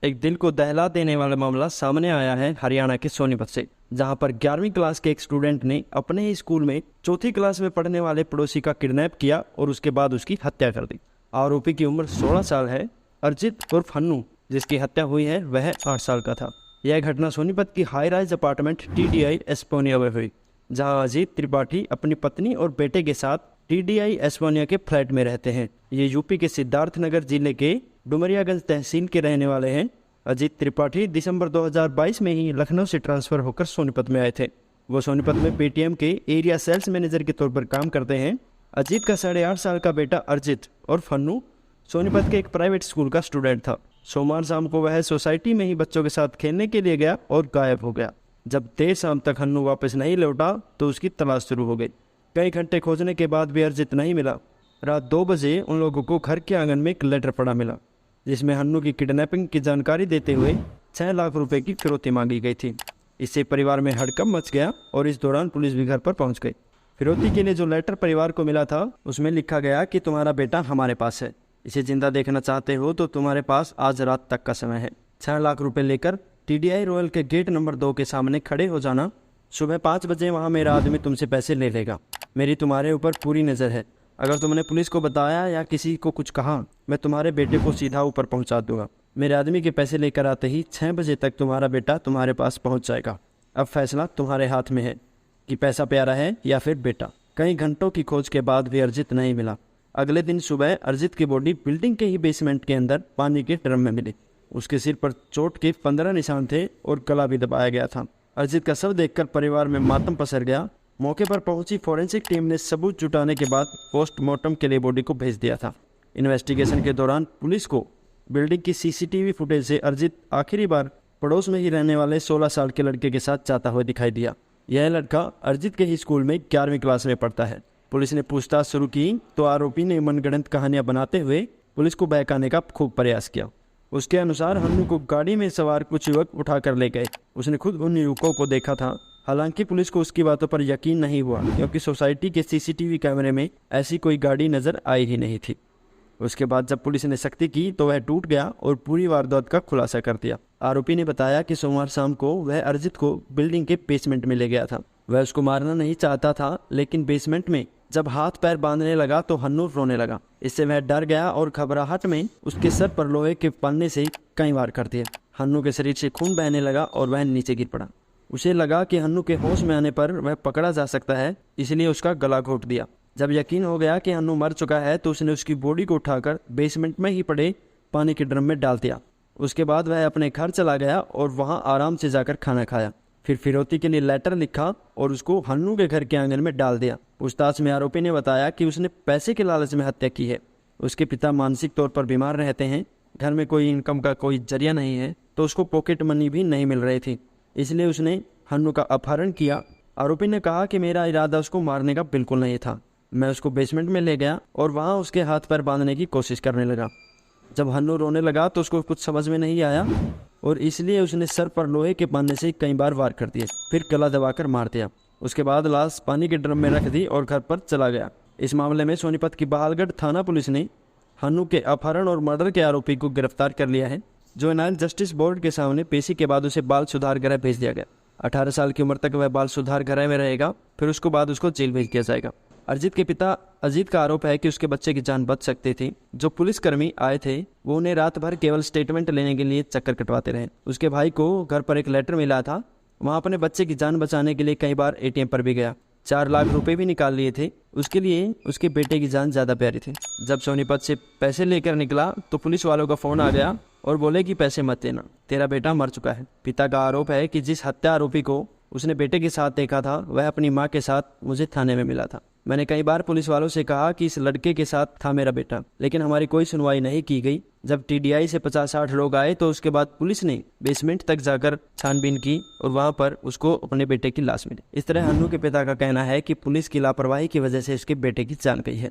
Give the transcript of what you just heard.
एक दिल को दहला देने वाला मामला सामने आया है हरियाणा के सोनीपत से, जहां पर 11वीं क्लास के एक स्टूडेंट ने अपने ही स्कूल में चौथी क्लास में पढ़ने वाले पड़ोसी का किडनैप किया और उसके बाद उसकी हत्या कर दी। आरोपी की उम्र 16 साल है। अर्जित उर्फ हन्नू, जिसकी हत्या हुई है, वह 8 साल का था। यह घटना सोनीपत की हाई राइज अपार्टमेंट TDI एस्पोनिया में हुई, जहां अजीत त्रिपाठी अपनी पत्नी और बेटे के साथ TDI एस्पोनिया के फ्लैट में रहते हैं। ये यूपी के सिद्धार्थनगर जिले के डुमरियागंज तहसील के रहने वाले हैं। अजीत त्रिपाठी दिसंबर 2022 में ही लखनऊ से ट्रांसफर होकर सोनीपत में आए थे। वो सोनीपत में पेटीएम के एरिया सेल्स मैनेजर के तौर पर काम करते हैं। अजीत का 8.5 साल का बेटा अर्जित और फन्नू सोनीपत के एक प्राइवेट स्कूल का स्टूडेंट था। सोमवार शाम को वह सोसाइटी में ही बच्चों के साथ खेलने के लिए गया और गायब हो गया। जब देर शाम तक हन्नू वापस नहीं लौटा तो उसकी तलाश शुरू हो गई। कई घंटे खोजने के बाद भी अर्जित नहीं मिला। रात 2 बजे उन लोगों को घर के आंगन में एक लेटर पड़ा मिला, जिसमें हन्नू की किडनैपिंग की जानकारी देते हुए 6 लाख रुपए की फिरौती मांगी गई थी। इससे परिवार में हड़कंप मच गया और इस दौरान पुलिस भी घर पर पहुंच गई। फिरौती के लिए जो लेटर परिवार को मिला था, उसमें लिखा गया कि तुम्हारा बेटा हमारे पास है, इसे जिंदा देखना चाहते हो तो तुम्हारे पास आज रात तक का समय है। 6 लाख रुपए लेकर TDI रॉयल के गेट नंबर 2 के सामने खड़े हो जाना। सुबह 5 बजे वहाँ मेरा आदमी तुमसे पैसे ले लेगा। मेरी तुम्हारे ऊपर पूरी नज़र है। अगर तुमने पुलिस को बताया या किसी को कुछ कहा, मैं तुम्हारे बेटे को सीधा ऊपर पहुंचा दूंगा। मेरे आदमी के पैसे लेकर आते ही 6 बजे तक तुम्हारा बेटा तुम्हारे पास पहुंच जाएगा। अब फैसला तुम्हारे हाथ में है कि पैसा प्यारा है या फिर बेटा। कई घंटों की खोज के बाद भी अर्जित नहीं मिला। अगले दिन सुबह अर्जित की बॉडी बिल्डिंग के ही बेसमेंट के अंदर पानी के ड्रम में मिली। उसके सिर पर चोट के 15 निशान थे और गला भी दबाया गया था। अर्जित का शव देखकर परिवार में मातम पसर गया। मौके पर पहुंची फोरेंसिक टीम ने सबूत जुटाने के बाद पोस्टमार्टम के लिए बॉडी को भेज दिया था। इन्वेस्टिगेशन के दौरान पुलिस को बिल्डिंग की CCTV फुटेज से अर्जित आखिरी बार पड़ोस में ही रहने वाले 16 साल के लड़के के साथ जाता हुआ दिखाई दिया। यह लड़का अर्जित के ही स्कूल में 11वीं क्लास में पढ़ता है। पुलिस ने पूछताछ शुरू की तो आरोपी ने मनगढ़ंत कहानियां बनाते हुए पुलिस को बहकाने का खूब प्रयास किया। उसके अनुसार हन्नू को गाड़ी में सवार कुछ युवक उठा कर ले गए। उसने खुद उन युवकों को देखा था। हालांकि पुलिस को उसकी बातों पर यकीन नहीं हुआ, क्योंकि सोसाइटी के CCTV कैमरे में ऐसी कोई गाड़ी नजर आई ही नहीं थी। उसके बाद जब पुलिस ने सख्ती की तो वह टूट गया और पूरी वारदात का खुलासा कर दिया। आरोपी ने बताया कि सोमवार शाम को वह अर्जित को बिल्डिंग के बेसमेंट में ले गया था। वह उसको मारना नहीं चाहता था, लेकिन बेसमेंट में जब हाथ पैर बांधने लगा तो हन्नू रोने लगा। इससे वह डर गया और घबराहट में उसके सर पर लोहे के पन्ने से कई वार कर दिए। हन्नू के शरीर से खून बहने लगा और वह नीचे गिर पड़ा। उसे लगा कि हन्नू के होश में आने पर वह पकड़ा जा सकता है, इसलिए उसका गला घोट दिया। जब यकीन हो गया कि हन्नू मर चुका है तो उसने उसकी बॉडी को उठाकर बेसमेंट में ही पड़े पानी के ड्रम में डाल दिया। उसके बाद वह अपने घर चला गया और वहां आराम से जाकर खाना खाया। फिर फिरौती के लिए लेटर लिखा और उसको हन्नू के घर के आंगन में डाल दिया। पूछताछ में आरोपी ने बताया कि उसने पैसे के लालच में हत्या की है। उसके पिता मानसिक तौर पर बीमार रहते हैं, घर में कोई इनकम का कोई जरिया नहीं है, तो उसको पॉकेट मनी भी नहीं मिल रही थी, इसलिए उसने हन्नू का अपहरण किया। आरोपी ने कहा कि मेरा इरादा उसको मारने का बिल्कुल नहीं था। मैं उसको बेसमेंट में ले गया और वहां उसके हाथ पैर बांधने की कोशिश करने लगा। जब हन्नू रोने लगा तो उसको कुछ समझ में नहीं आया और इसलिए उसने सर पर लोहे के पन्ने से कई बार वार कर दिए, फिर गला दबाकर मार दिया। उसके बाद लाश पानी के ड्रम में रख दी और घर पर चला गया। इस मामले में सोनीपत की बहालगढ़ थाना पुलिस ने हन्नू के अपहरण और मर्डर के आरोपी को गिरफ्तार कर लिया है। जुवेनाइल जस्टिस बोर्ड के सामने पेशी के बाद उसे बाल सुधार गृह भेज दिया गया। 18 साल की उम्र तक वह बाल सुधार गृह में रहेगा, फिर उसके बाद उसको जेल भेज दिया जाएगा। अर्जित के पिता अजीत का आरोप है कि उसके बच्चे की जान बच सकती थी। जो पुलिसकर्मी आए थे वो उन्हें रात भर केवल स्टेटमेंट लेने के लिए चक्कर कटवाते रहे। उसके भाई को घर पर एक लेटर मिला था, वहां अपने बच्चे की जान बचाने के लिए कई बार ATM पर भी गया। 4 लाख रुपए भी निकाल लिए थे। उसके लिए उसके बेटे की जान ज्यादा प्यारी थी। जब सोनीपत से पैसे लेकर निकला तो पुलिस वालों का फोन आ गया और बोले कि पैसे मत देना, तेरा बेटा मर चुका है। पिता का आरोप है कि जिस हत्या आरोपी को उसने बेटे के साथ देखा था वह अपनी माँ के साथ मुझे थाने में मिला था। मैंने कई बार पुलिस वालों से कहा कि इस लड़के के साथ था मेरा बेटा, लेकिन हमारी कोई सुनवाई नहीं की गई। जब TDI से 50-60 लोग आए तो उसके बाद पुलिस ने बेसमेंट तक जाकर छानबीन की और वहां पर उसको अपने बेटे की लाश मिली। इस तरह हन्नू के पिता का कहना है कि पुलिस की लापरवाही की वजह से उसके बेटे की जान गई है।